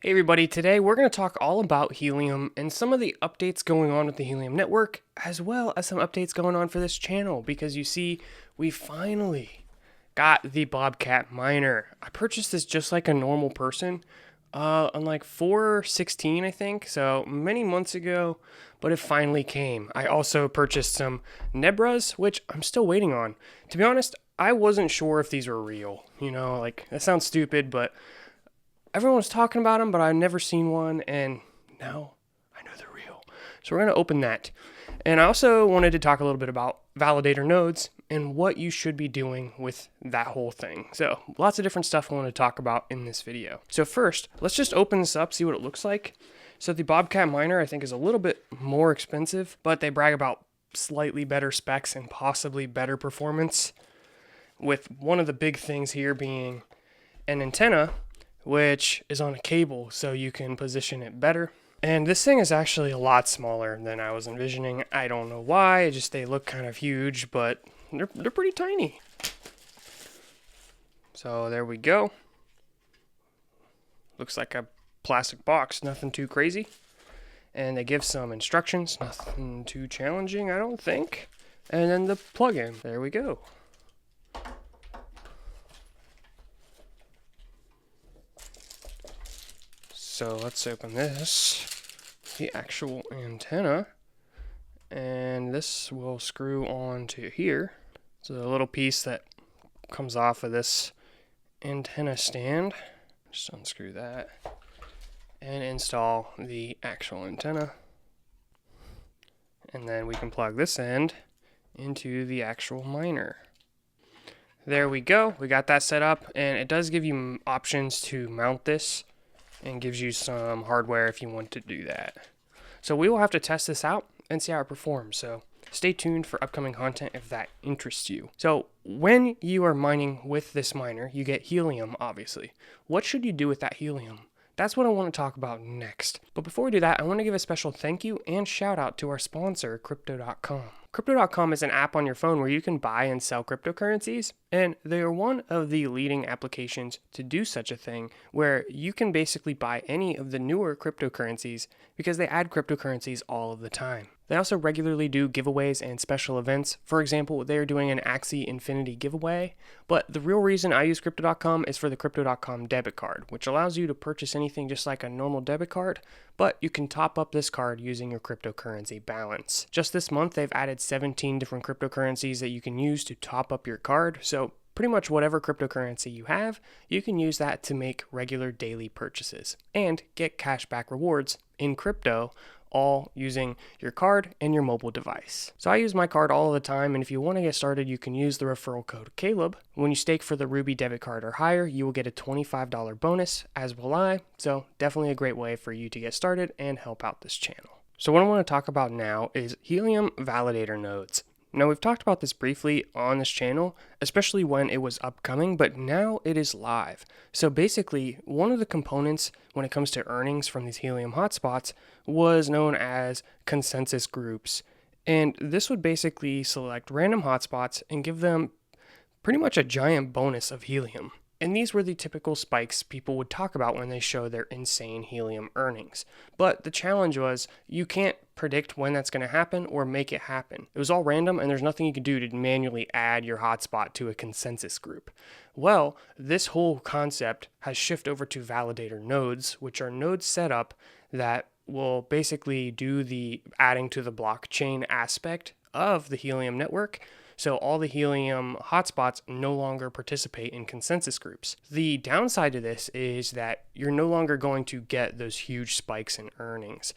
Hey everybody, today we're going to talk all about Helium and some of the updates going on with the Helium network, as well as some updates going on for this channel, because you see, we finally got the Bobcat Miner. I purchased this just like a normal person, on like 4/16, I think, so many months ago, but it finally came. I also purchased some Nebras, which I'm still waiting on. To be honest, I wasn't sure if these were real. Like, that sounds stupid, but everyone was talking about them, but I've never seen one, and now I know they're real. So we're going to open that. And I also wanted to talk a little bit about validator nodes and what you should be doing with that whole thing. So lots of different stuff I want to talk about in this video. So first, let's just open this up, see what it looks like. So the Bobcat Miner, I think, is a little bit more expensive, but they brag about slightly better specs and possibly better performance, with one of the big things here being an antenna, which is on a cable, so you can position it better. And this thing is actually a lot smaller than I was envisioning. I don't know why, they look kind of huge, but they're pretty tiny. So there we go. Looks like a plastic box, nothing too crazy. And they give some instructions, nothing too challenging, I don't think. And then the plug-in, there we go. So let's open this, the actual antenna, and this will screw on to here. So the little piece that comes off of this antenna stand, just unscrew that and install the actual antenna. And then we can plug this end into the actual miner. There we go, we got that set up, and it does give you options to mount this and gives you some hardware if you want to do that. So we will have to test this out and see how it performs. So stay tuned for upcoming content if that interests you. So when you are mining with this miner, you get helium, obviously. What should you do with that helium? That's what I want to talk about next. But before we do that, I want to give a special thank you and shout out to our sponsor, Crypto.com. Crypto.com is an app on your phone where you can buy and sell cryptocurrencies, and they are one of the leading applications to do such a thing, where you can basically buy any of the newer cryptocurrencies because they add cryptocurrencies all of the time. They also regularly do giveaways and special events. For example, they are doing an Axie Infinity giveaway, but the real reason I use Crypto.com is for the Crypto.com debit card, which allows you to purchase anything just like a normal debit card, but you can top up this card using your cryptocurrency balance. Just this month, they've added 17 different cryptocurrencies that you can use to top up your card, so pretty much whatever cryptocurrency you have, you can use that to make regular daily purchases and get cashback rewards in crypto, all using your card and your mobile device. So I use my card all the time, and if you want to get started, you can use the referral code Caleb. When you stake for the Ruby debit card or higher, you will get a $25 bonus, as will I. So definitely a great way for you to get started and help out this channel. So what I want to talk about now is Helium validator nodes. Now, we've talked about this briefly on this channel, especially when it was upcoming, but now it is live. So basically, one of the components when it comes to earnings from these Helium hotspots was known as consensus groups. And this would basically select random hotspots and give them pretty much a giant bonus of Helium. And these were the typical spikes people would talk about when they show their insane Helium earnings. But the challenge was, you can't predict when that's going to happen or make it happen. It was all random, and there's nothing you can do to manually add your hotspot to a consensus group. Well, this whole concept has shifted over to validator nodes, which are nodes set up that will basically do the adding to the blockchain aspect of the Helium network. So all the Helium hotspots no longer participate in consensus groups. The downside to this is that you're no longer going to get those huge spikes in earnings.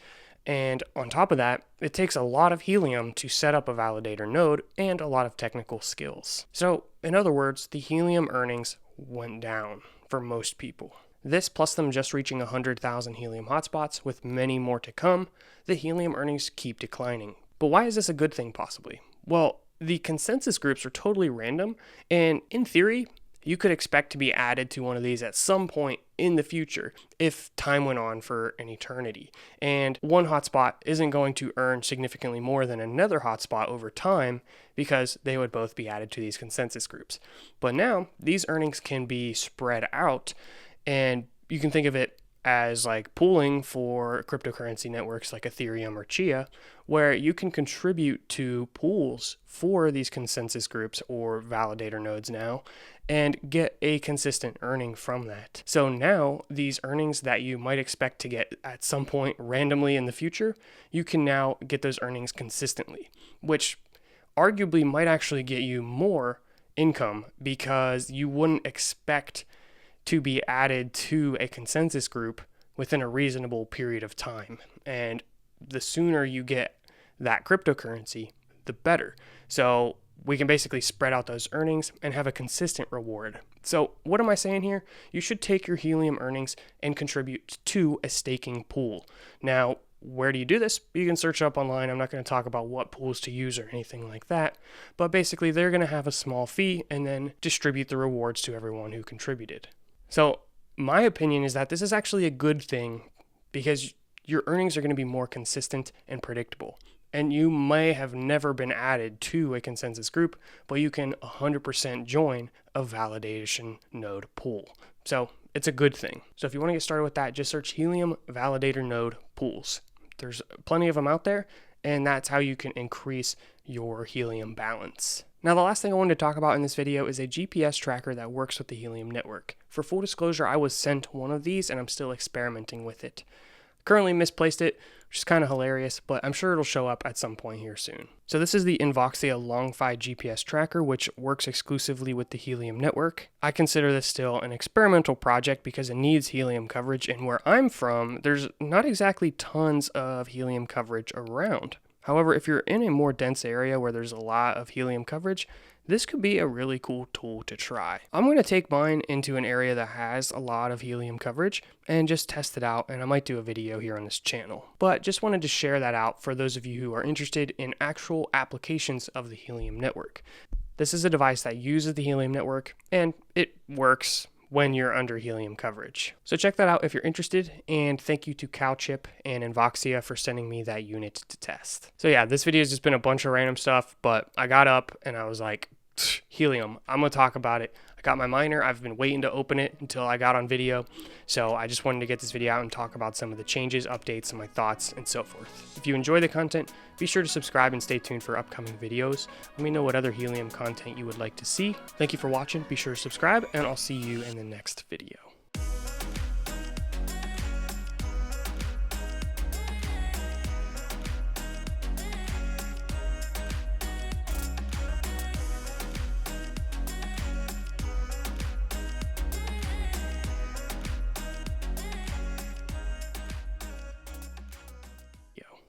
And on top of that, it takes a lot of Helium to set up a validator node and a lot of technical skills. So in other words, the Helium earnings went down for most people. This, plus them just reaching 100,000 Helium hotspots with many more to come, the Helium earnings keep declining. But why is this a good thing possibly? Well, the consensus groups are totally random, and in theory, you could expect to be added to one of these at some point in the future if time went on for an eternity. And one hotspot isn't going to earn significantly more than another hotspot over time because they would both be added to these consensus groups. But now, these earnings can be spread out, and you can think of it as like pooling for cryptocurrency networks like Ethereum or Chia, where you can contribute to pools for these consensus groups or validator nodes now and get a consistent earning from that. So now these earnings that you might expect to get at some point randomly in the future, you can now get those earnings consistently, which arguably might actually get you more income because you wouldn't expect to be added to a consensus group within a reasonable period of time. And the sooner you get that cryptocurrency, the better. So we can basically spread out those earnings and have a consistent reward. So what am I saying here? You should take your Helium earnings and contribute to a staking pool. Now, where do you do this? You can search up online. I'm not going to talk about what pools to use or anything like that, but basically they're going to have a small fee and then distribute the rewards to everyone who contributed. So my opinion is that this is actually a good thing because your earnings are going to be more consistent and predictable. And you may have never been added to a consensus group, but you can 100% join a validation node pool. So it's a good thing. So if you want to get started with that, just search Helium validator node pools. There's plenty of them out there, and that's how you can increase your Helium balance. Now, the last thing I wanted to talk about in this video is a GPS tracker that works with the Helium network. For full disclosure, I was sent one of these and I'm still experimenting with it. Currently misplaced it, which is kind of hilarious, but I'm sure it'll show up at some point here soon. So this is the Invoxia LongFi GPS tracker, which works exclusively with the Helium network. I consider this still an experimental project because it needs Helium coverage, and where I'm from, there's not exactly tons of Helium coverage around. However, if you're in a more dense area where there's a lot of Helium coverage, this could be a really cool tool to try. I'm going to take mine into an area that has a lot of Helium coverage and just test it out, and I might do a video here on this channel. But just wanted to share that out for those of you who are interested in actual applications of the Helium network. This is a device that uses the Helium network, and it works when you're under Helium coverage. So check that out if you're interested, and thank you to CowChip and Invoxia for sending me that unit to test. So yeah, this video has just been a bunch of random stuff, but I got up and I was like, Helium, I'm gonna talk about it. I got my miner. I've been waiting to open it until I got on video, so I just wanted to get this video out and talk about some of the changes, updates, and my thoughts, and so forth. If you enjoy the content, be sure to subscribe and stay tuned for upcoming videos. Let me know what other Helium content you would like to see. Thank you for watching. Be sure to subscribe, and I'll see you in the next video.